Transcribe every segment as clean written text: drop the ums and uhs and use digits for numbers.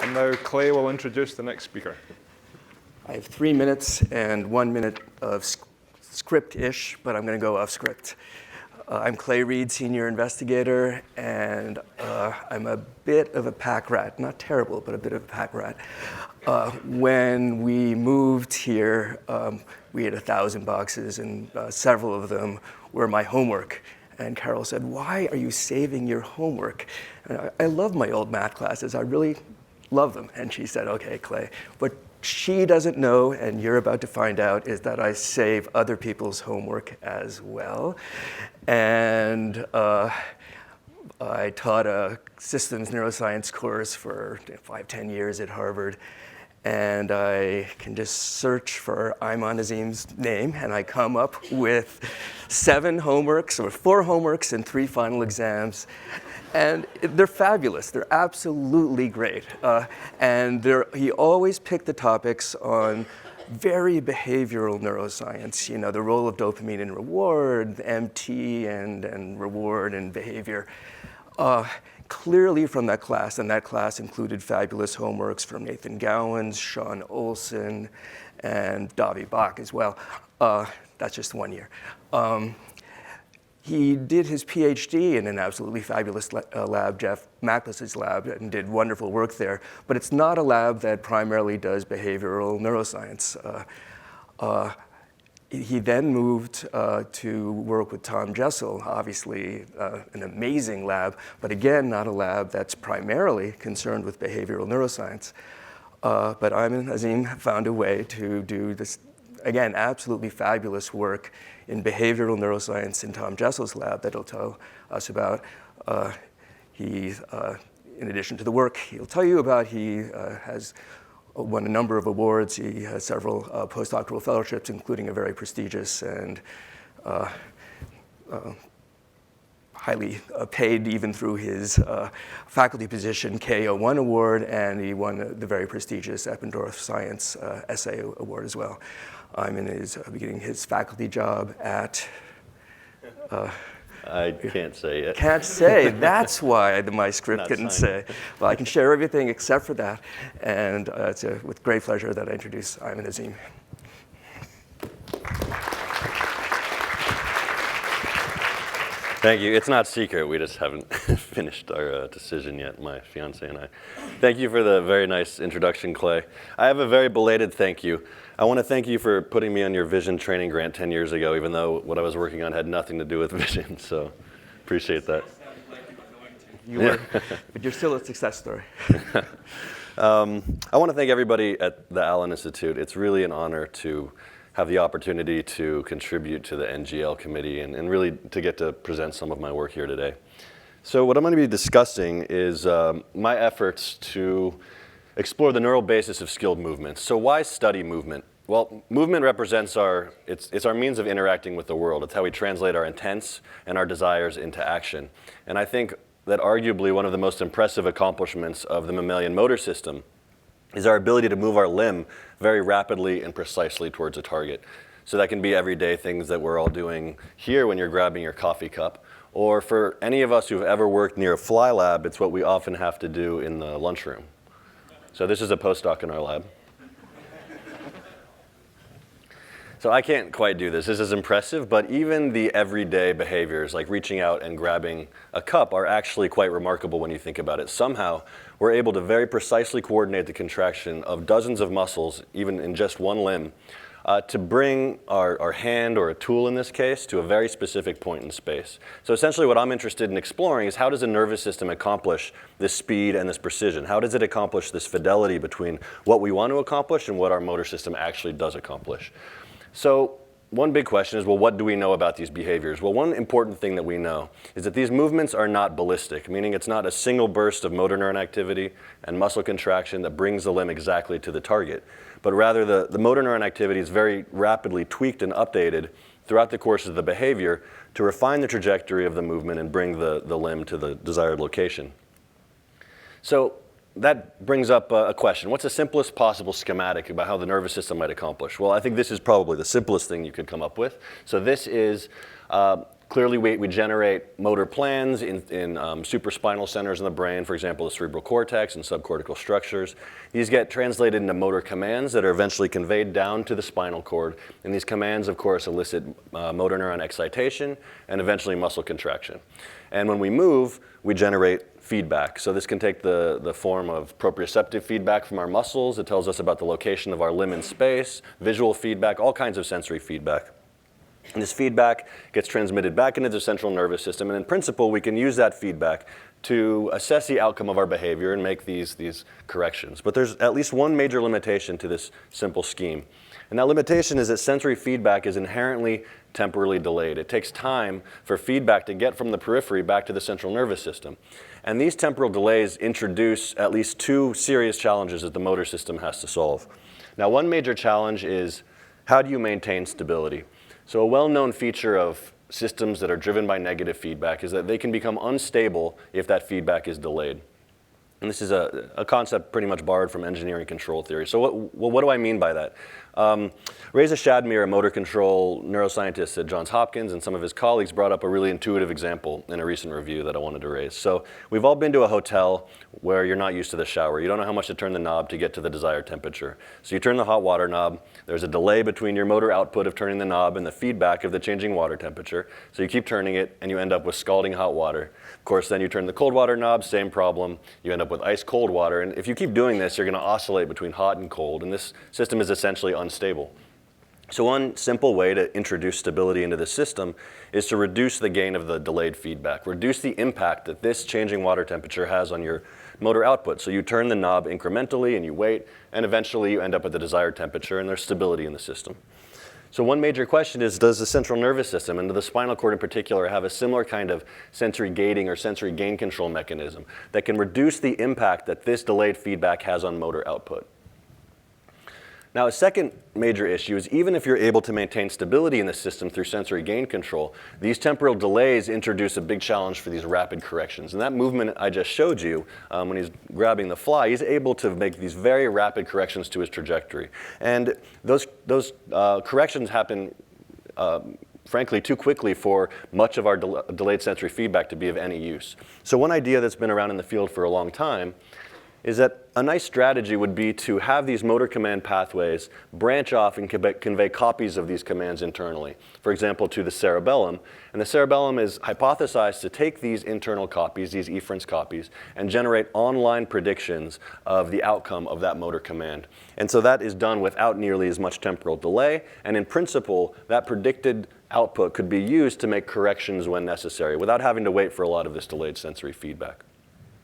And now Clay will introduce the next speaker. I have 3 minutes and 1 minute of script-ish, but I'm going to go off script. I'm Clay Reed, senior investigator, and I'm a bit of a pack rat. Not terrible, but a bit of a pack rat. When we moved here, we had 1,000 boxes, and several of them were my homework. And Carol said, "Why are you saving your homework?" And I love my old math classes. I really love them. And she said, "Okay, Clay, what she doesn't know, and you're about to find out, is that I save other people's homework as well." And I taught a systems neuroscience course for 5-10 years at Harvard. And I can just search for Eiman Azim's name, and I come up with 7 homeworks, or 4 homeworks and 3 final exams. And they're fabulous. They're absolutely great. And he always picked the topics on very behavioral neuroscience, the role of dopamine in reward, MT and reward and behavior. Clearly from that class, and that class included fabulous homeworks from Nathan Gowans, Sean Olson, and Davi Bach as well. That's just 1 year. He did his Ph.D. in an absolutely fabulous lab, Jeff Macklis's lab, and did wonderful work there. But it's not a lab that primarily does behavioral neuroscience. He then moved to work with Tom Jessel, obviously an amazing lab, but again, not a lab that's primarily concerned with behavioral neuroscience. But Eiman Azim found a way to do this, again, absolutely fabulous work in behavioral neuroscience in Tom Jessel's lab that he'll tell us about. In addition to the work he'll tell you about, he has won a number of awards. He has several postdoctoral fellowships, including a very prestigious and highly paid, even through his faculty position, K01 award, and he won the very prestigious Eppendorf Science Essay Award as well. Eiman is beginning his faculty job at... I can't say it. Can't say. That's why my script couldn't say. Well, I can share everything except for that. And it's with great pleasure that I introduce Eiman Azim. Thank you. It's not secret. We just haven't finished our decision yet, my fiance and I. Thank you for the very nice introduction, Clay. I have a very belated thank you. I want to thank you for putting me on your vision training grant 10 years ago, even though what I was working on had nothing to do with vision. So appreciate that. You were, but you're still a success story. I want to thank everybody at the Allen Institute. It's really an honor to have the opportunity to contribute to the NGL committee and really to get to present some of my work here today. So what I'm going to be discussing is my efforts to explore the neural basis of skilled movements. So why study movement? Well, movement represents it's our means of interacting with the world. It's how we translate our intents and our desires into action. And I think that arguably one of the most impressive accomplishments of the mammalian motor system is our ability to move our limb very rapidly and precisely towards a target. So that can be everyday things that we're all doing here when you're grabbing your coffee cup. Or for any of us who've ever worked near a fly lab, it's what we often have to do in the lunchroom. So this is a postdoc in our lab. So I can't quite do this. This is impressive, but even the everyday behaviors like reaching out and grabbing a cup are actually quite remarkable when you think about it. Somehow, we're able to very precisely coordinate the contraction of dozens of muscles, even in just one limb, to bring our hand, or a tool in this case, to a very specific point in space. So essentially what I'm interested in exploring is how does the nervous system accomplish this speed and this precision? How does it accomplish this fidelity between what we want to accomplish and what our motor system actually does accomplish? So one big question is, well, what do we know about these behaviors? Well, one important thing that we know is that these movements are not ballistic, meaning it's not a single burst of motor neuron activity and muscle contraction that brings the limb exactly to the target, but rather the motor neuron activity is very rapidly tweaked and updated throughout the course of the behavior to refine the trajectory of the movement and bring the limb to the desired location. So that brings up a question. What's the simplest possible schematic about how the nervous system might accomplish? Well, I think this is probably the simplest thing you could come up with. So this is Clearly, we generate motor plans in supraspinal centers in the brain, for example, the cerebral cortex and subcortical structures. These get translated into motor commands that are eventually conveyed down to the spinal cord. And these commands, of course, elicit motor neuron excitation and eventually muscle contraction. And when we move, we generate feedback. So this can take the form of proprioceptive feedback from our muscles. It tells us about the location of our limb in space, visual feedback, all kinds of sensory feedback. And this feedback gets transmitted back into the central nervous system. And in principle, we can use that feedback to assess the outcome of our behavior and make these corrections. But there's at least one major limitation to this simple scheme. And that limitation is that sensory feedback is inherently temporally delayed. It takes time for feedback to get from the periphery back to the central nervous system. And these temporal delays introduce at least two serious challenges that the motor system has to solve. Now, one major challenge is how do you maintain stability? So a well-known feature of systems that are driven by negative feedback is that they can become unstable if that feedback is delayed. And this is a concept pretty much borrowed from engineering control theory. So what do I mean by that? Reza Shadmir, a motor control neuroscientist at Johns Hopkins, and some of his colleagues brought up a really intuitive example in a recent review that I wanted to raise. So we've all been to a hotel where you're not used to the shower. You don't know how much to turn the knob to get to the desired temperature. So you turn the hot water knob. There's a delay between your motor output of turning the knob and the feedback of the changing water temperature. So you keep turning it, and you end up with scalding hot water. Of course, then you turn the cold water knob, same problem. You end up with ice cold water. And if you keep doing this, you're going to oscillate between hot and cold. And this system is essentially unstable. So one simple way to introduce stability into the system is to reduce the gain of the delayed feedback, reduce the impact that this changing water temperature has on your motor output. So you turn the knob incrementally and you wait, and eventually you end up at the desired temperature and there's stability in the system. So one major question is, does the central nervous system, and the spinal cord in particular, have a similar kind of sensory gating or sensory gain control mechanism that can reduce the impact that this delayed feedback has on motor output? Now, a second major issue is even if you're able to maintain stability in the system through sensory gain control, these temporal delays introduce a big challenge for these rapid corrections. And that movement I just showed you, when he's grabbing the fly, he's able to make these very rapid corrections to his trajectory. And those corrections happen frankly, too quickly for much of our delayed sensory feedback to be of any use. So one idea that's been around in the field for a long time is that a nice strategy would be to have these motor command pathways branch off and convey copies of these commands internally, for example, to the cerebellum. And the cerebellum is hypothesized to take these internal copies, these efference copies, and generate online predictions of the outcome of that motor command. And so that is done without nearly as much temporal delay. And in principle, that predicted output could be used to make corrections when necessary without having to wait for a lot of this delayed sensory feedback.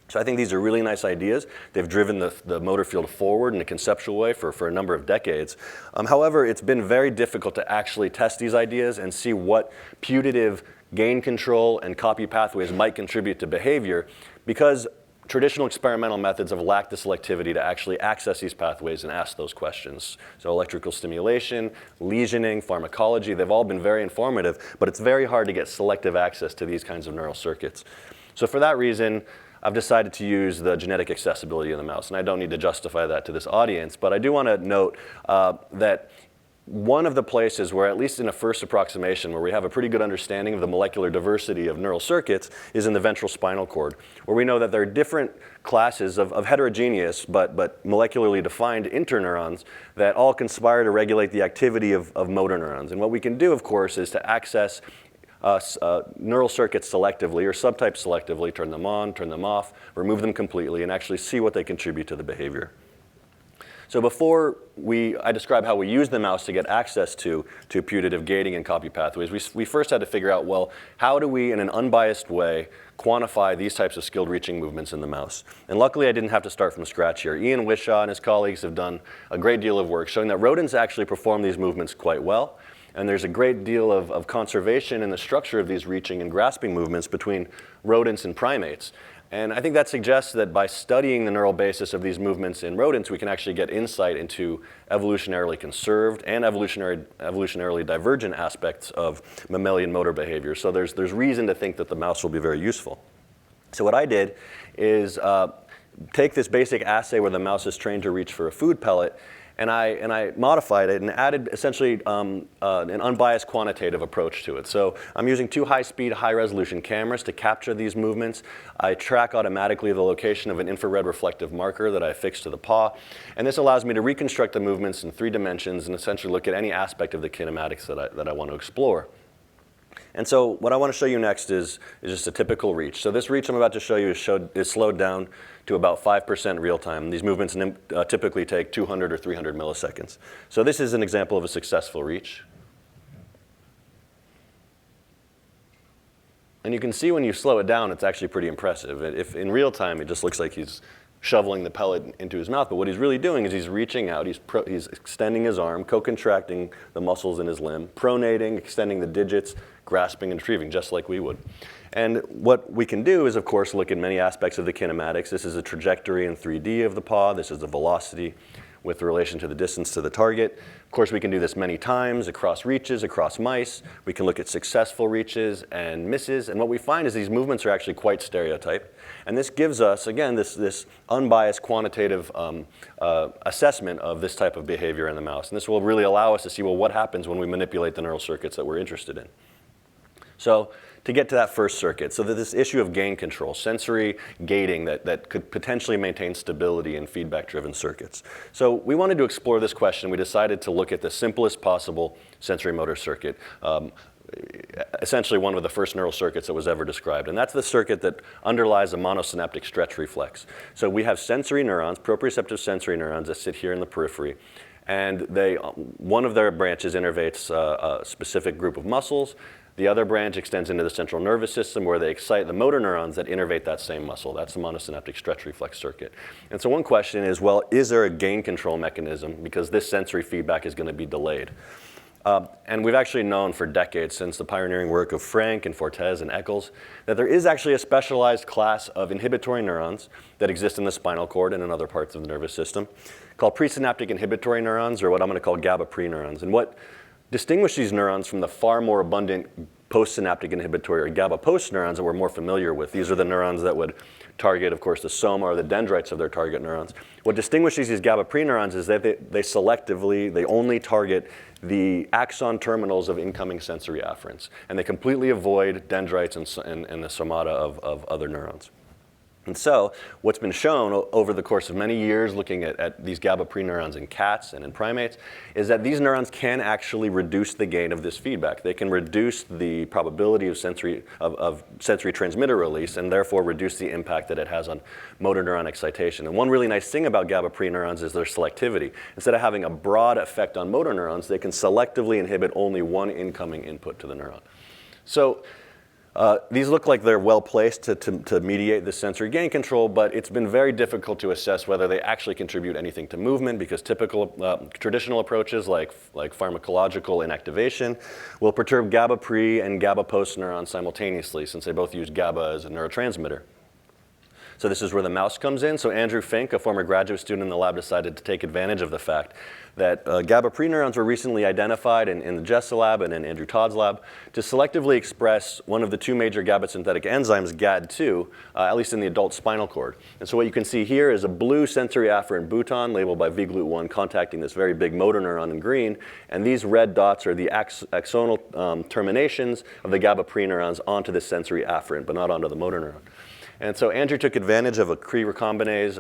So I think these are really nice ideas. They've driven the motor field forward in a conceptual way for a number of decades. However, it's been very difficult to actually test these ideas and see what putative gain control and copy pathways might contribute to behavior, because traditional experimental methods have lacked the selectivity to actually access these pathways and ask those questions. So electrical stimulation, lesioning, pharmacology, they've all been very informative, but it's very hard to get selective access to these kinds of neural circuits. So for that reason, I've decided to use the genetic accessibility of the mouse, and I don't need to justify that to this audience, but I do want to note that one of the places where, at least in a first approximation, where we have a pretty good understanding of the molecular diversity of neural circuits is in the ventral spinal cord, where we know that there are different classes of heterogeneous but molecularly defined interneurons that all conspire to regulate the activity of motor neurons. And what we can do, of course, is to access neural circuits selectively or subtypes selectively, turn them on, turn them off, remove them completely, and actually see what they contribute to the behavior. So before I describe how we use the mouse to get access to putative gating and copy pathways, we first had to figure out, well, how do we, in an unbiased way, quantify these types of skilled reaching movements in the mouse? And luckily, I didn't have to start from scratch here. Ian Wishaw and his colleagues have done a great deal of work showing that rodents actually perform these movements quite well. And there's a great deal of conservation in the structure of these reaching and grasping movements between rodents and primates. And I think that suggests that by studying the neural basis of these movements in rodents, we can actually get insight into evolutionarily conserved and evolutionarily divergent aspects of mammalian motor behavior. So there's reason to think that the mouse will be very useful. So what I did is take this basic assay where the mouse is trained to reach for a food pellet and I modified it and added essentially an unbiased quantitative approach to it. So I'm using 2 high-speed, high-resolution cameras to capture these movements. I track automatically the location of an infrared reflective marker that I affix to the paw, and this allows me to reconstruct the movements in 3 dimensions and essentially look at any aspect of the kinematics that I want to explore. And so what I want to show you next is just a typical reach. So this reach I'm about to show you is slowed down to about 5% real time. These movements typically take 200 or 300 milliseconds. So this is an example of a successful reach. And you can see when you slow it down, it's actually pretty impressive. If in real time, it just looks like he's shoveling the pellet into his mouth. But what he's really doing is he's reaching out, he's extending his arm, co-contracting the muscles in his limb, pronating, extending the digits, grasping and retrieving, just like we would. And what we can do is, of course, look at many aspects of the kinematics. This is a trajectory in 3D of the paw. This is the velocity with relation to the distance to the target. Of course, we can do this many times across reaches, across mice. We can look at successful reaches and misses. And what we find is these movements are actually quite stereotyped. And this gives us, again, this unbiased quantitative assessment of this type of behavior in the mouse. And this will really allow us to see, well, what happens when we manipulate the neural circuits that we're interested in. So to get to that first circuit, so that this issue of gain control, sensory gating that could potentially maintain stability in feedback-driven circuits. So we wanted to explore this question. We decided to look at the simplest possible sensory motor circuit, essentially one of the first neural circuits that was ever described. And that's the circuit that underlies a monosynaptic stretch reflex. So we have sensory neurons, proprioceptive sensory neurons that sit here in the periphery. And one of their branches innervates a specific group of muscles. The other branch extends into the central nervous system where they excite the motor neurons that innervate that same muscle. That's the monosynaptic stretch reflex circuit. And so one question is, well, is there a gain control mechanism? Because this sensory feedback is going to be delayed. And we've actually known for decades, since the pioneering work of Frank and Fortes and Eccles, that there is actually a specialized class of inhibitory neurons that exist in the spinal cord and in other parts of the nervous system called presynaptic inhibitory neurons, or what I'm going to call GABA pre-neurons. And what distinguish these neurons from the far more abundant postsynaptic inhibitory or GABA post neurons that we're more familiar with. These are the neurons that would target, of course, the soma or the dendrites of their target neurons. What distinguishes these GABA pre-neurons is that they only target the axon terminals of incoming sensory afferents, and they completely avoid dendrites and the somata of other neurons. And so what's been shown over the course of many years looking at these GABA pre-neurons in cats and in primates is that these neurons can actually reduce the gain of this feedback. They can reduce the probability of sensory transmitter release and therefore reduce the impact that it has on motor neuron excitation. And one really nice thing about GABA pre-neurons is their selectivity. Instead of having a broad effect on motor neurons, they can selectively inhibit only one incoming input to the neuron. So these look like they're well placed to mediate this sensory gain control, but it's been very difficult to assess whether they actually contribute anything to movement, because traditional approaches like pharmacological inactivation will perturb GABA pre and GABA post neurons simultaneously, since they both use GABA as a neurotransmitter. So this is where the mouse comes in. So Andrew Fink, a former graduate student in the lab, decided to take advantage of the fact that GABA pre-neurons were recently identified in the Jessa lab and in Andrew Todd's lab to selectively express one of the 2 major GABA synthetic enzymes, GAD2, at least in the adult spinal cord. And so what you can see here is a blue sensory afferent bouton labeled by VGLUT1 contacting this very big motor neuron in green. And these red dots are the axonal terminations of the GABA pre-neurons onto the sensory afferent, but not onto the motor neuron. And so Andrew took advantage of a Cre recombinase,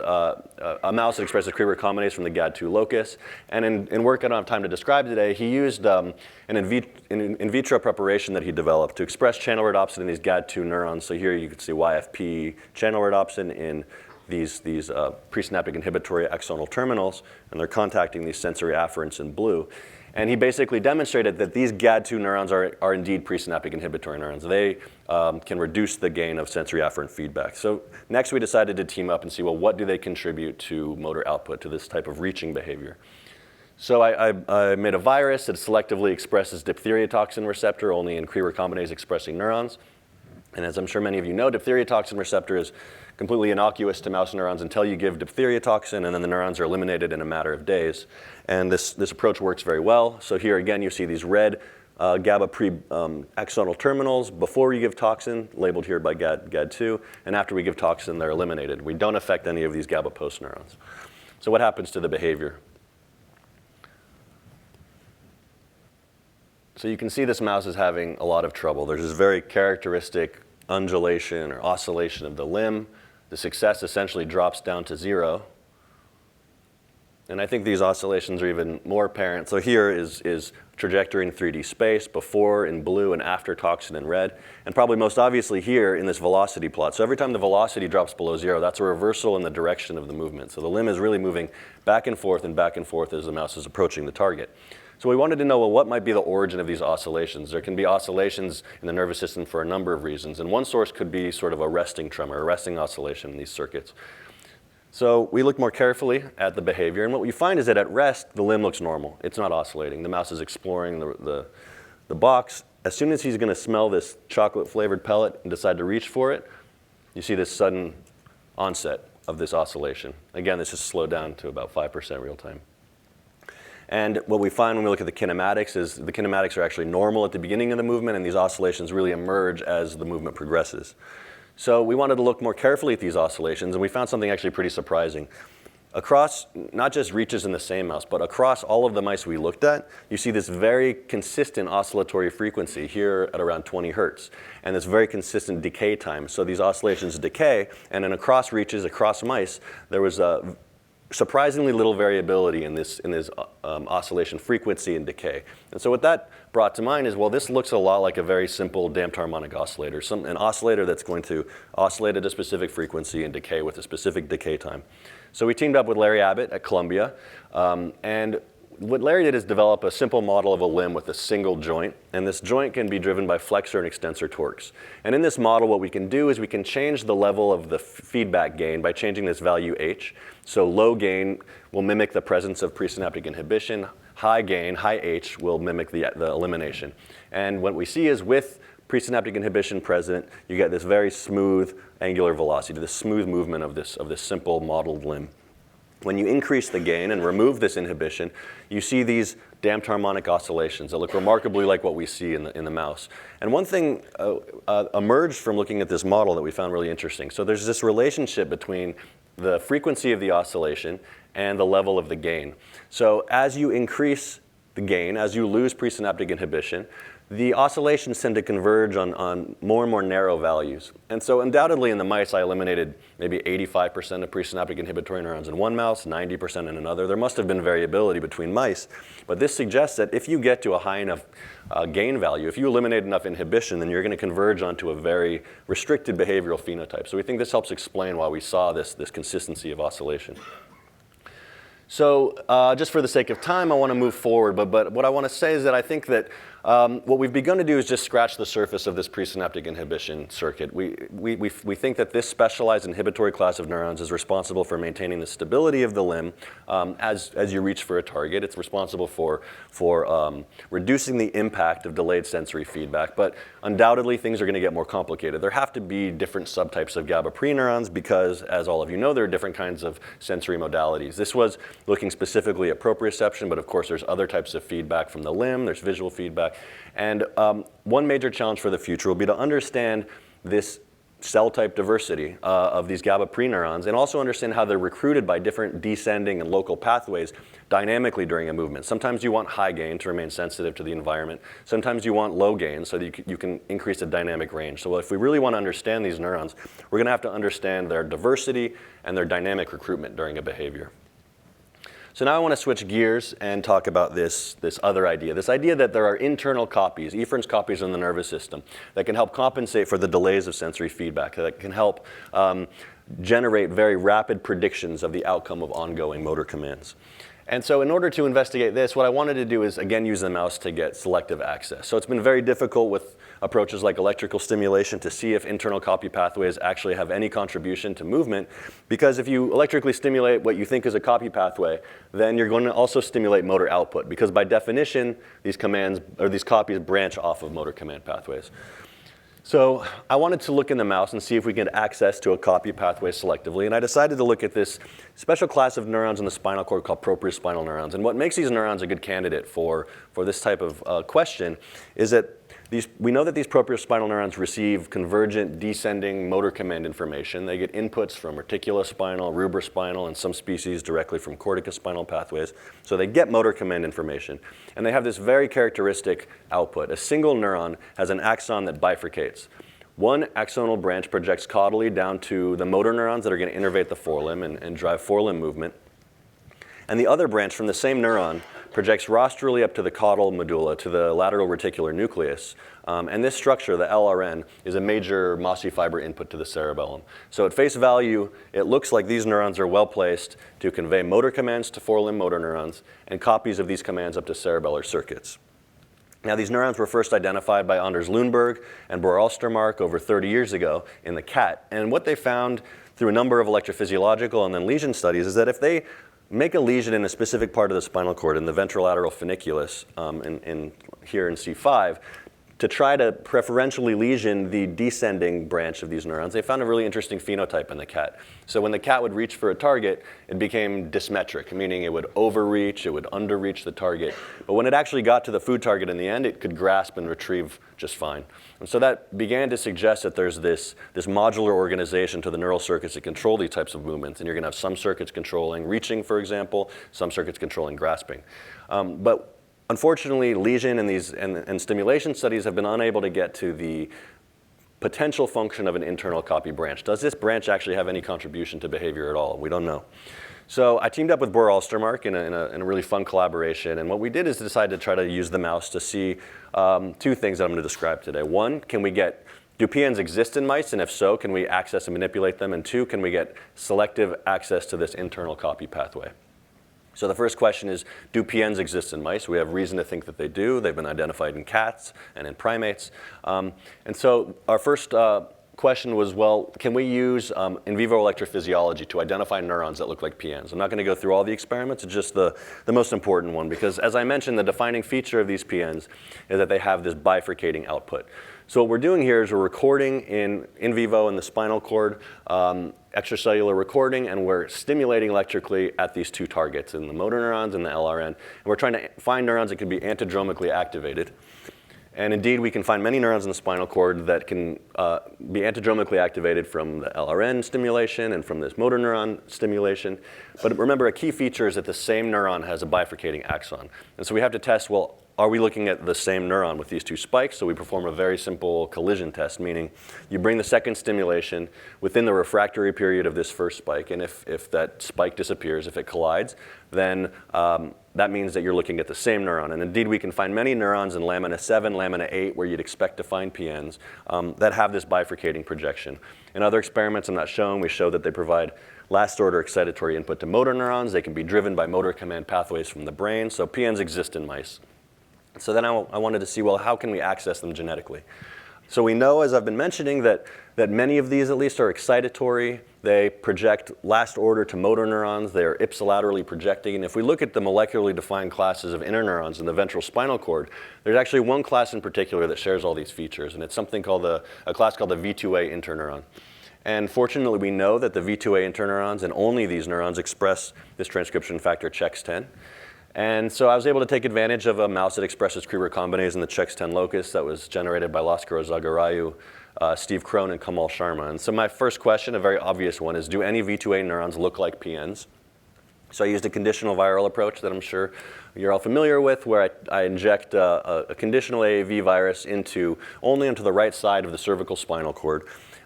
a mouse that expresses Cre recombinase from the GAD2 locus. And in work I don't have time to describe today, he used an in vitro preparation that he developed to express channel rhodopsin in these GAD2 neurons. So here you can see YFP channel rhodopsin in these presynaptic inhibitory axonal terminals, and they're contacting these sensory afferents in blue. And he basically demonstrated that these GAD2 neurons are indeed presynaptic inhibitory neurons. They can reduce the gain of sensory afferent feedback. So next we decided to team up and see, well, what do they contribute to motor output, to this type of reaching behavior? So I made a virus that selectively expresses diphtheria toxin receptor only in Cre recombinase expressing neurons. And as I'm sure many of you know, diphtheria toxin receptor is completely innocuous to mouse neurons until you give diphtheria toxin, and then the neurons are eliminated in a matter of days. And this approach works very well. So here again, you see these red GABA pre-axonal terminals before you give toxin, labeled here by GAD2, and after we give toxin, they're eliminated. We don't affect any of these GABA post neurons. So what happens to the behavior? So you can see this mouse is having a lot of trouble. There's this very characteristic undulation or oscillation of the limb. The success essentially drops down to 0. And I think these oscillations are even more apparent. So here is trajectory in 3D space, before in blue and after toxin in red. And probably most obviously here in this velocity plot. So every time the velocity drops below 0, that's a reversal in the direction of the movement. So the limb is really moving back and forth as the mouse is approaching the target. So we wanted to know, well, what might be the origin of these oscillations? There can be oscillations in the nervous system for a number of reasons. And one source could be sort of a resting tremor, a resting oscillation in these circuits. So we look more carefully at the behavior, and what we find is that at rest, the limb looks normal. It's not oscillating. The mouse is exploring the box. As soon as he's going to smell this chocolate-flavored pellet and decide to reach for it, you see this sudden onset of this oscillation. Again, this is slowed down to about 5% real time. And what we find when we look at the kinematics is the kinematics are actually normal at the beginning of the movement, and these oscillations really emerge as the movement progresses. So we wanted to look more carefully at these oscillations, and we found something actually pretty surprising. Across, not just reaches in the same mouse, but across all of the mice we looked at, you see this very consistent oscillatory frequency here at around 20 hertz, and this very consistent decay time. So these oscillations decay, and then across reaches, across mice, there was a surprisingly little variability in this oscillation frequency and decay. And so what that brought to mind is, well, this looks a lot like a very simple damped harmonic oscillator, an oscillator that's going to oscillate at a specific frequency and decay with a specific decay time. So we teamed up with Larry Abbott at Columbia, and what Larry did is develop a simple model of a limb with a single joint, and this joint can be driven by flexor and extensor torques. And in this model, what we can do is we can change the level of the feedback gain by changing this value h. So low gain will mimic the presence of presynaptic inhibition. High gain, high h, will mimic the elimination. And what we see is with presynaptic inhibition present, you get this very smooth angular velocity, this smooth movement of this simple modeled limb. When you increase the gain and remove this inhibition, you see these damped harmonic oscillations that look remarkably like what we see in the mouse. And one thing emerged from looking at this model that we found really interesting. So there's this relationship between the frequency of the oscillation and the level of the gain. So as you increase the gain, as you lose presynaptic inhibition, the oscillations tend to converge on more and more narrow values. And so undoubtedly in the mice, I eliminated maybe 85% of presynaptic inhibitory neurons in one mouse, 90% in another. There must have been variability between mice, but this suggests that if you get to a high enough gain value, if you eliminate enough inhibition, then you're going to converge onto a very restricted behavioral phenotype. So we think this helps explain why we saw this consistency of oscillation. So just for the sake of time, I want to move forward, but what I want to say is that I think that what we've begun to do is just scratch the surface of this presynaptic inhibition circuit. We think that this specialized inhibitory class of neurons is responsible for maintaining the stability of the limb as you reach for a target. It's responsible for reducing the impact of delayed sensory feedback, but undoubtedly things are going to get more complicated. There have to be different subtypes of GABA preneurons because, as all of you know, there are different kinds of sensory modalities. This was looking specifically at proprioception, but of course there's other types of feedback from the limb, there's visual feedback. And one major challenge for the future will be to understand this cell type diversity of these GABA preneurons and also understand how they're recruited by different descending and local pathways dynamically during a movement. Sometimes you want high gain to remain sensitive to the environment. Sometimes you want low gain so that you can increase the dynamic range. So if we really want to understand these neurons, we're going to have to understand their diversity and their dynamic recruitment during a behavior. So now I want to switch gears and talk about this other idea, this idea that there are internal copies, efferents copies in the nervous system that can help compensate for the delays of sensory feedback, that can help generate very rapid predictions of the outcome of ongoing motor commands. And so in order to investigate this, what I wanted to do is, again, use the mouse to get selective access. So it's been very difficult with approaches like electrical stimulation to see if internal copy pathways actually have any contribution to movement, because if you electrically stimulate what you think is a copy pathway, then you're going to also stimulate motor output, because by definition, these commands or these copies branch off of motor command pathways. So I wanted to look in the mouse and see if we can get access to a copy pathway selectively, and I decided to look at this special class of neurons in the spinal cord called propriospinal neurons. And what makes these neurons a good candidate for this type of question is that We know that these propriospinal neurons receive convergent descending motor command information. They get inputs from reticulospinal, rubrospinal, and some species directly from corticospinal pathways. So they get motor command information. And they have this very characteristic output. A single neuron has an axon that bifurcates. One axonal branch projects caudally down to the motor neurons that are going to innervate the forelimb and drive forelimb movement. And the other branch from the same neuron projects rostrally up to the caudal medulla, to the lateral reticular nucleus. And this structure, the LRN, is a major mossy fiber input to the cerebellum. So at face value, it looks like these neurons are well placed to convey motor commands to forelimb motor neurons and copies of these commands up to cerebellar circuits. Now, these neurons were first identified by Anders Lundberg and Bohr-Ostermark over 30 years ago in the cat. And what they found through a number of electrophysiological and then lesion studies is that if they make a lesion in a specific part of the spinal cord, in the ventrolateral funiculus, here in C5, to try to preferentially lesion the descending branch of these neurons, they found a really interesting phenotype in the cat. So when the cat would reach for a target, it became dysmetric, meaning it would overreach, it would underreach the target. But when it actually got to the food target in the end, it could grasp and retrieve just fine. And so that began to suggest that there's this modular organization to the neural circuits that control these types of movements. And you're going to have some circuits controlling reaching, for example, some circuits controlling grasping. But unfortunately, lesion and stimulation studies have been unable to get to the potential function of an internal copy branch. Does this branch actually have any contribution to behavior at all? We don't know. So I teamed up with Bohr-Ostermark in a really fun collaboration, and what we did is decide to try to use the mouse to see two things that I'm going to describe today. One, do PNs exist in mice, and if so, can we access and manipulate them? And two, can we get selective access to this internal copy pathway? So the first question is, do PNs exist in mice? We have reason to think that they do. They've been identified in cats and in primates. And so our first question was, well, can we use in vivo electrophysiology to identify neurons that look like PNs? I'm not going to go through all the experiments, it's just the most important one, because as I mentioned, the defining feature of these PNs is that they have this bifurcating output. So what we're doing here is we're recording in vivo in the spinal cord, extracellular recording, and we're stimulating electrically at these two targets, in the motor neurons and the LRN. And we're trying to find neurons that can be antidromically activated. And indeed, we can find many neurons in the spinal cord that can be antidromically activated from the LRN stimulation and from this motor neuron stimulation. But remember, a key feature is that the same neuron has a bifurcating axon. And so we have to test, well, are we looking at the same neuron with these two spikes? So we perform a very simple collision test, meaning you bring the second stimulation within the refractory period of this first spike, and if that spike disappears, if it collides, then that means that you're looking at the same neuron. And indeed, we can find many neurons in lamina 7, lamina 8, where you'd expect to find PNs that have this bifurcating projection. In other experiments I'm not showing, we show that they provide last order excitatory input to motor neurons. They can be driven by motor command pathways from the brain, so PNs exist in mice. So then I wanted to see, well, how can we access them genetically? So we know, as I've been mentioning, that many of these at least are excitatory. They project last order to motor neurons. They are ipsilaterally projecting. And if we look at the molecularly defined classes of interneurons in the ventral spinal cord, there's actually one class in particular that shares all these features. And it's something called a class called the V2A interneuron. And fortunately, we know that the V2A interneurons and only these neurons express this transcription factor CHEX10. And so I was able to take advantage of a mouse that expresses Cre recombinase in the CHEX10 locus that was generated by Laskar Zagarayu, Steve Krohn, and Kamal Sharma. And so my first question, a very obvious one, is do any V2A neurons look like PNs? So I used a conditional viral approach that I'm sure you're all familiar with, where I inject a conditional AAV virus only into the right side of the cervical spinal cord.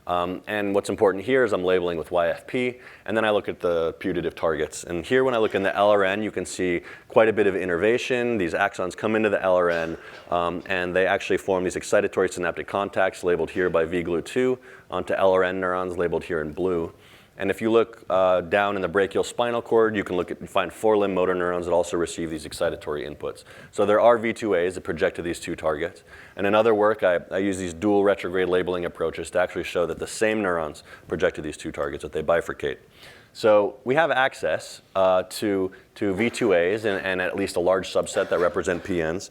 And what's important here is I'm labeling with YFP, and then I look at the putative targets. And here, when I look in the LRN, you can see quite a bit of innervation. These axons come into the LRN, and they actually form these excitatory synaptic contacts labeled here by VGLU2 onto LRN neurons labeled here in blue. And if you look down in the brachial spinal cord, you can find forelimb motor neurons that also receive these excitatory inputs. So there are V2As that project to these two targets. And in other work, I use these dual retrograde labeling approaches to actually show that the same neurons project to these two targets, that they bifurcate. So we have access to V2As and at least a large subset that represent PNs.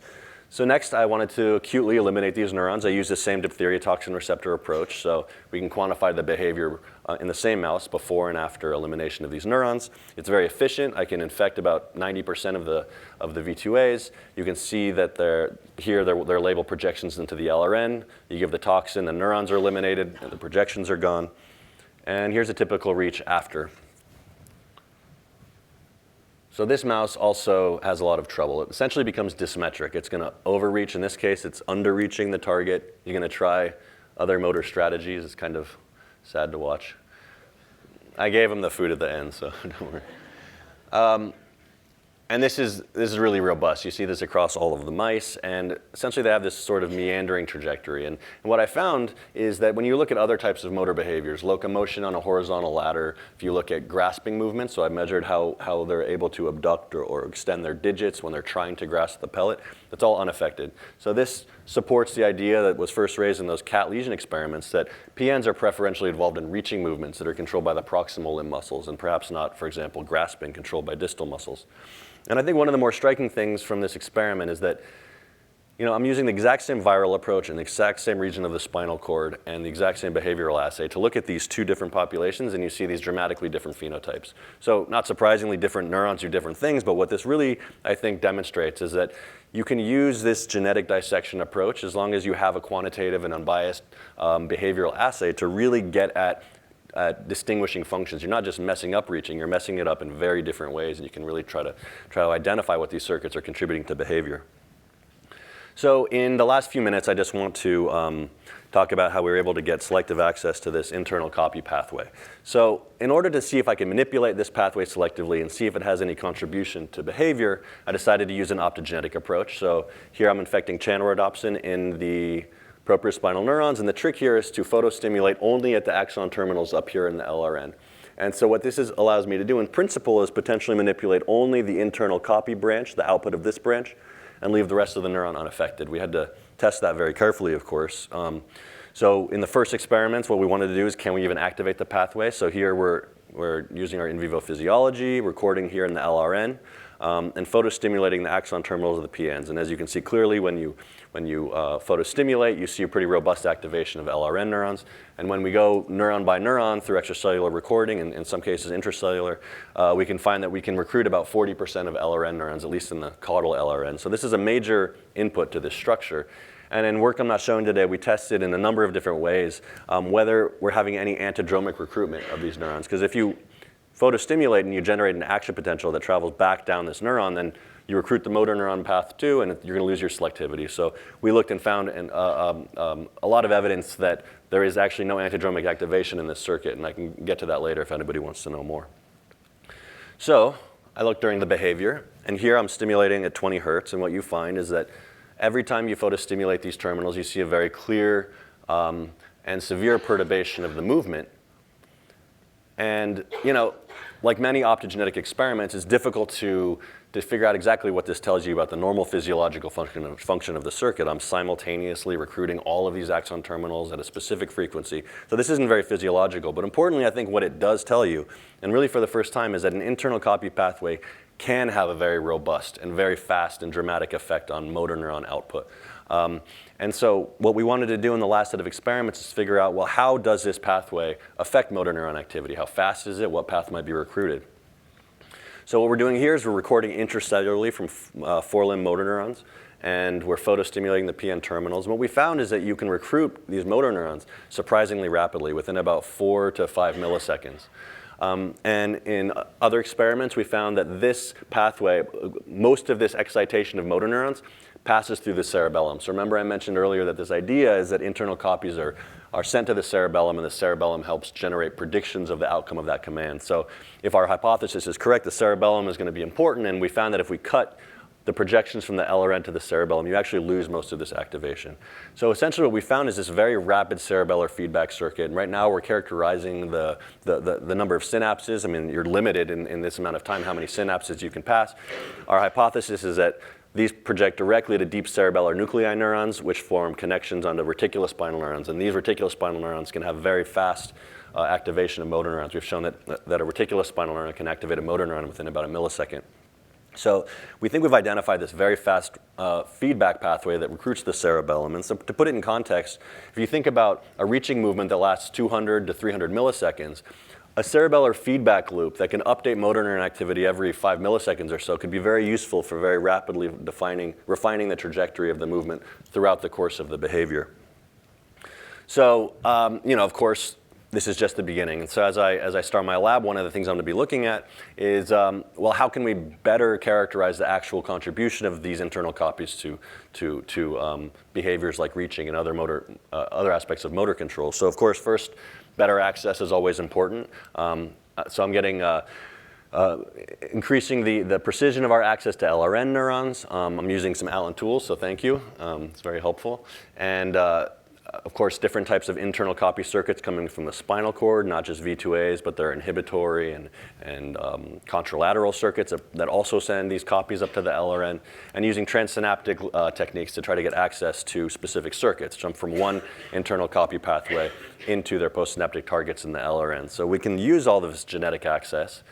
So next, I wanted to acutely eliminate these neurons. I used the same diphtheria toxin receptor approach, so we can quantify the behavior in the same mouse before and after elimination of these neurons. It's very efficient. I can infect about 90% of the V2As. You can see that they're labeled projections into the LRN. You give the toxin, the neurons are eliminated, and the projections are gone. And here's a typical reach after. So this mouse also has a lot of trouble. It essentially becomes dysmetric. It's going to overreach. In this case, it's underreaching the target. You're going to try other motor strategies. It's kind of sad to watch. I gave him the food at the end, so don't worry. And this is really robust. You see this across all of the mice, and essentially they have this sort of meandering trajectory. And what I found is that when you look at other types of motor behaviors, locomotion on a horizontal ladder, if you look at grasping movements, so I measured how they're able to abduct or extend their digits when they're trying to grasp the pellet, that's all unaffected. So this supports the idea that was first raised in those cat lesion experiments that PNs are preferentially involved in reaching movements that are controlled by the proximal limb muscles and perhaps not, for example, grasping controlled by distal muscles. And I think one of the more striking things from this experiment is that, I'm using the exact same viral approach in the exact same region of the spinal cord and the exact same behavioral assay to look at these two different populations, and you see these dramatically different phenotypes. So not surprisingly, different neurons do different things, but what this really, I think, demonstrates is that you can use this genetic dissection approach as long as you have a quantitative and unbiased behavioral assay to really get at distinguishing functions. You're not just messing up reaching, you're messing it up in very different ways, and you can really try to identify what these circuits are contributing to behavior. So in the last few minutes, I just want to talk about how we were able to get selective access to this internal copy pathway. So in order to see if I can manipulate this pathway selectively and see if it has any contribution to behavior, I decided to use an optogenetic approach. So here I'm infecting channel rhodopsin in the propriospinal neurons, and the trick here is to photostimulate only at the axon terminals up here in the LRN. And so what this allows me to do in principle is potentially manipulate only the internal copy branch, the output of this branch, and leave the rest of the neuron unaffected. We had to test that very carefully, of course. So in the first experiments, what we wanted to do is, can we even activate the pathway? So here we're using our in vivo physiology, recording here in the LRN, and photostimulating the axon terminals of the PNs. And as you can see clearly, when you photostimulate, you see a pretty robust activation of LRN neurons. And when we go neuron by neuron through extracellular recording, and in some cases intracellular, we can find that we can recruit about 40% of LRN neurons, at least in the caudal LRN. So this is a major input to this structure. And in work I'm not showing today, we tested in a number of different ways whether we're having any antidromic recruitment of these neurons. Because if you photostimulate and you generate an action potential that travels back down this neuron, then you recruit the motor neuron path too, and you're going to lose your selectivity. So we looked and found a lot of evidence that there is actually no antidromic activation in this circuit, and I can get to that later if anybody wants to know more. So I looked during the behavior, and here I'm stimulating at 20 hertz, and what you find is that every time you photostimulate these terminals, you see a very clear and severe perturbation of the movement. And like many optogenetic experiments, it's difficult to figure out exactly what this tells you about the normal physiological function of the circuit. I'm simultaneously recruiting all of these axon terminals at a specific frequency. So this isn't very physiological. But importantly, I think what it does tell you, and really for the first time, is that an internal copy pathway can have a very robust and very fast and dramatic effect on motor neuron output. And so what we wanted to do in the last set of experiments is figure out, well, how does this pathway affect motor neuron activity? How fast is it? What path might be recruited? So what we're doing here is we're recording intracellularly from forelimb motor neurons, and we're photostimulating the PN terminals. And what we found is that you can recruit these motor neurons surprisingly rapidly, within about 4 to 5 milliseconds. And in other experiments, we found that this pathway, most of this excitation of motor neurons, passes through the cerebellum. So remember I mentioned earlier that this idea is that internal copies are sent to the cerebellum, and the cerebellum helps generate predictions of the outcome of that command. So if our hypothesis is correct, the cerebellum is going to be important, and we found that if we cut the projections from the LRN to the cerebellum, you actually lose most of this activation. So essentially what we found is this very rapid cerebellar feedback circuit, and right now we're characterizing the number of synapses. I mean, you're limited in this amount of time how many synapses you can pass. Our hypothesis is that these project directly to deep cerebellar nuclei neurons, which form connections onto reticulospinal neurons. And these reticulospinal neurons can have very fast activation of motor neurons. We've shown that a reticulospinal neuron can activate a motor neuron within about a millisecond. So we think we've identified this very fast feedback pathway that recruits the cerebellum. And so to put it in context, if you think about a reaching movement that lasts 200 to 300 milliseconds, a cerebellar feedback loop that can update motor neuron activity every 5 milliseconds or so could be very useful for very rapidly refining the trajectory of the movement throughout the course of the behavior. So, of course, this is just the beginning. And so as I start my lab, one of the things I'm going to be looking at is, well, how can we better characterize the actual contribution of these internal copies to behaviors like reaching and other aspects of motor control. So of course, first, better access is always important. So I'm getting increasing the precision of our access to LRN neurons. I'm using some Allen tools, so thank you. It's very helpful. And of course, different types of internal copy circuits coming from the spinal cord, not just V2As, but they're inhibitory and contralateral circuits that also send these copies up to the LRN, and using transsynaptic techniques to try to get access to specific circuits, jump from one internal copy pathway into their postsynaptic targets in the LRN. So we can use all of this genetic access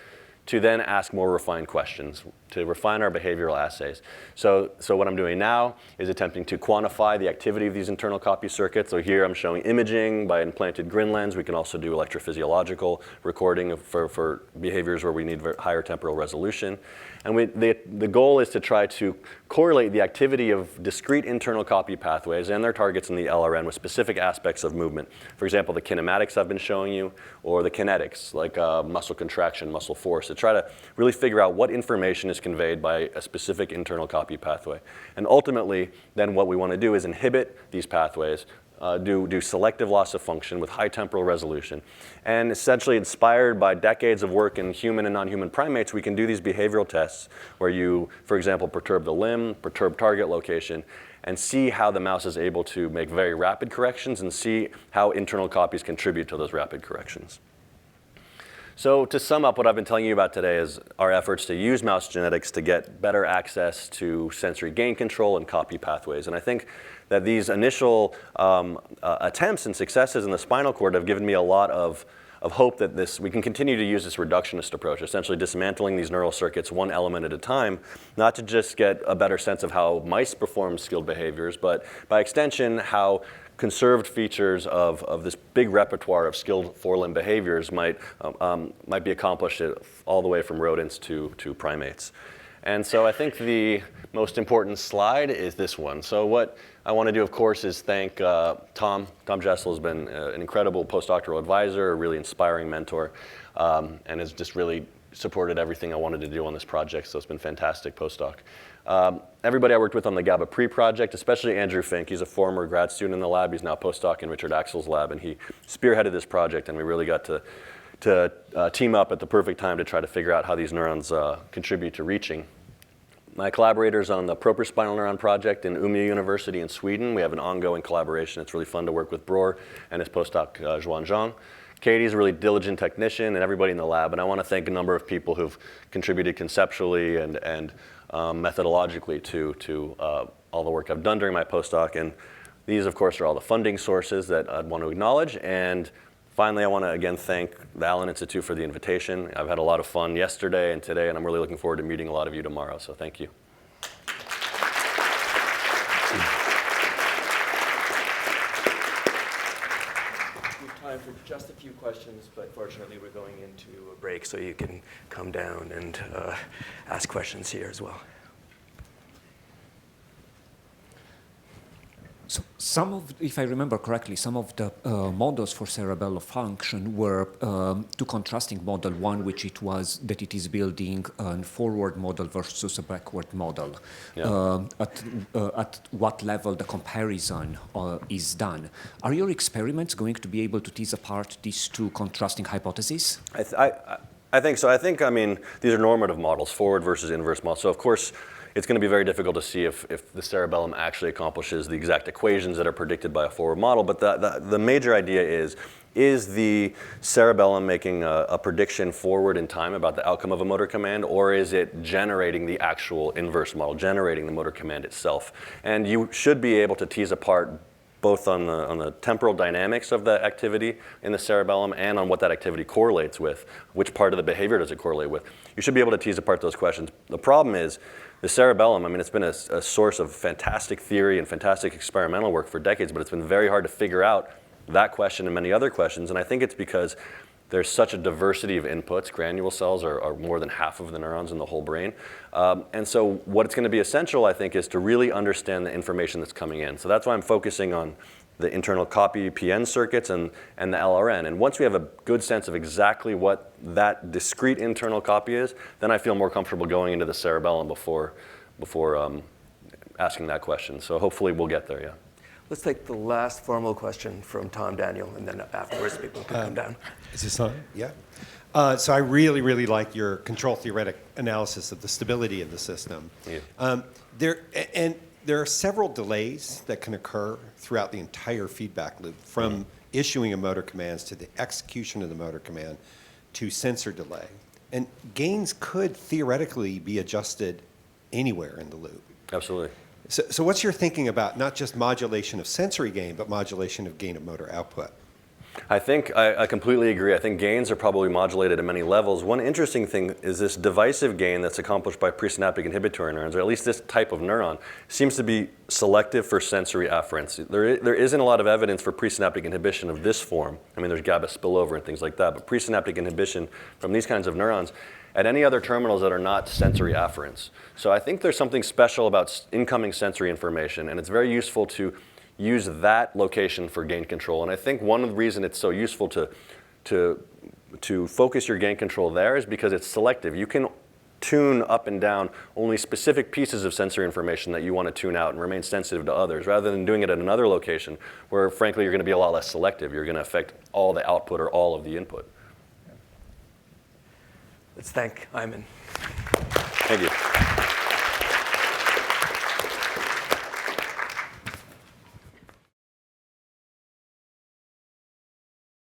to then ask more refined questions, to refine our behavioral assays. So what I'm doing now is attempting to quantify the activity of these internal copy circuits. So here I'm showing imaging by implanted grin lens. We can also do electrophysiological recording for behaviors where we need higher temporal resolution. And the goal is to try to correlate the activity of discrete internal copy pathways and their targets in the LRN with specific aspects of movement. For example, the kinematics I've been showing you, or the kinetics, like muscle contraction, muscle force, to try to really figure out what information is conveyed by a specific internal copy pathway. And ultimately, then what we want to do is inhibit these pathways, do selective loss of function with high temporal resolution. And essentially inspired by decades of work in human and non-human primates, we can do these behavioral tests where you, for example, perturb the limb, perturb target location, and see how the mouse is able to make very rapid corrections and see how internal copies contribute to those rapid corrections. So to sum up, what I've been telling you about today is our efforts to use mouse genetics to get better access to sensory gain control and copy pathways. And I think that these initial attempts and successes in the spinal cord have given me a lot of hope that we can continue to use this reductionist approach, essentially dismantling these neural circuits one element at a time, not to just get a better sense of how mice perform skilled behaviors, but by extension, how conserved features of this big repertoire of skilled four-limb behaviors might be accomplished all the way from rodents to primates. And so I think the most important slide is this one. So what I want to do, of course, is thank Tom. Tom Jessel has been an incredible postdoctoral advisor, a really inspiring mentor, and has just really supported everything I wanted to do on this project, so it's been fantastic postdoc. Everybody I worked with on the GABA pre-project, especially Andrew Fink, he's a former grad student in the lab, he's now a postdoc in Richard Axel's lab, and he spearheaded this project, and we really got to team up at the perfect time to try to figure out how these neurons contribute to reaching. My collaborators on the propriospinal neuron project in Umeå University in Sweden, we have an ongoing collaboration. It's really fun to work with Bror and his postdoc, Zhuan Zhang. Katie's a really diligent technician, and everybody in the lab. And I want to thank a number of people who've contributed conceptually and methodologically to all the work I've done during my postdoc. And these, of course, are all the funding sources that I'd want to acknowledge. And finally, I want to again thank the Allen Institute for the invitation. I've had a lot of fun yesterday and today, and I'm really looking forward to meeting a lot of you tomorrow. So thank you. We have time for just a few questions, but fortunately we're going into a break, so you can come down and ask questions here as well. So if I remember correctly, some of the models for cerebellar function were two contrasting models. One, which it is building a forward model versus a backward model. Yeah. At what level the comparison is done. Are your experiments going to be able to tease apart these two contrasting hypotheses? I think so. I mean, these are normative models, forward versus inverse models. So of course, it's going to be very difficult to see if the cerebellum actually accomplishes the exact equations that are predicted by a forward model. But the major idea is the cerebellum making a prediction forward in time about the outcome of a motor command, or is it generating the actual inverse model, generating the motor command itself? And you should be able to tease apart both on the temporal dynamics of the activity in the cerebellum and on what that activity correlates with. Which part of the behavior does it correlate with? You should be able to tease apart those questions. The problem is the cerebellum, I mean, it's been a source of fantastic theory and fantastic experimental work for decades, but it's been very hard to figure out that question and many other questions. And I think it's because there's such a diversity of inputs. Granule cells are more than half of the neurons in the whole brain. And so what's going to be essential, I think, is to really understand the information that's coming in. So that's why I'm focusing on the internal copy PN circuits and the LRN. And once we have a good sense of exactly what that discrete internal copy is, then I feel more comfortable going into the cerebellum before asking that question. So hopefully we'll get there, yeah. Let's take the last formal question from Tom Daniel, and then afterwards people can come down. Is this on? Yeah. So I really, really like your control theoretic analysis of the stability of the system. Yeah. There are several delays that can occur throughout the entire feedback loop, from issuing of motor commands to the execution of the motor command to sensor delay. And gains could theoretically be adjusted anywhere in the loop. Absolutely. So what's your thinking about not just modulation of sensory gain, but modulation of gain of motor output? I think I completely agree. I think gains are probably modulated at many levels. One interesting thing is this divisive gain that's accomplished by presynaptic inhibitory neurons, or at least this type of neuron, seems to be selective for sensory afferents. There isn't a lot of evidence for presynaptic inhibition of this form. I mean, there's GABA spillover and things like that, but presynaptic inhibition from these kinds of neurons at any other terminals that are not sensory afferents. So I think there's something special about incoming sensory information, and it's very useful to use that location for gain control. And I think one of the reasons it's so useful to focus your gain control there is because it's selective. You can tune up and down only specific pieces of sensory information that you want to tune out and remain sensitive to others, rather than doing it at another location where, frankly, you're going to be a lot less selective. You're going to affect all the output or all of the input. Let's thank Eiman. Thank you.